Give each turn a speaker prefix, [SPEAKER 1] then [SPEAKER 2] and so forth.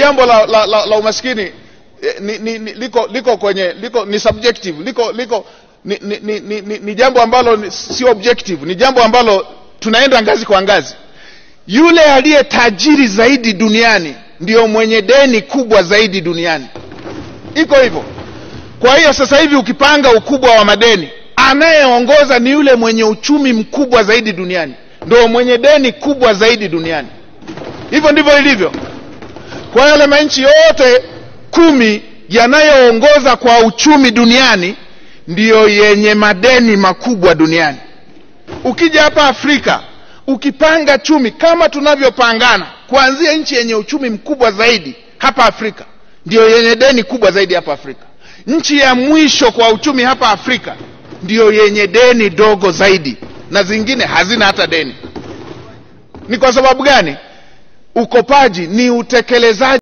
[SPEAKER 1] jambo la umaskini ni subjective, ni jambo ambalo si objective, ni jambo ambalo tunaenda ngazi kwa ngazi. Yule aliye tajiri zaidi duniani ndio mwenye deni kubwa zaidi duniani. Iko hivyo. Kwa hiyo sasa hivi ukipanga ukubwa wa madeni, anayeongoza ni yule mwenye uchumi mkubwa zaidi duniani, ndio mwenye deni kubwa zaidi duniani. Hivyo ndivyo ilivyo. Kwa yale manchi yote 10 yanayoongoza kwa uchumi duniani ndiyo yenye madeni makubwa duniani. Ukija hapa Afrika, ukipanga chumi kama tunavyopangana, kuanzia nchi yenye uchumi mkubwa zaidi hapa Afrika ndiyo yenye deni kubwa zaidi hapa Afrika. Nchi ya mwisho kwa uchumi hapa Afrika ndiyo yenye deni dogo zaidi, na zingine hazina hata deni. Ni kwa sababu gani? Ukopaji ni utekelezaji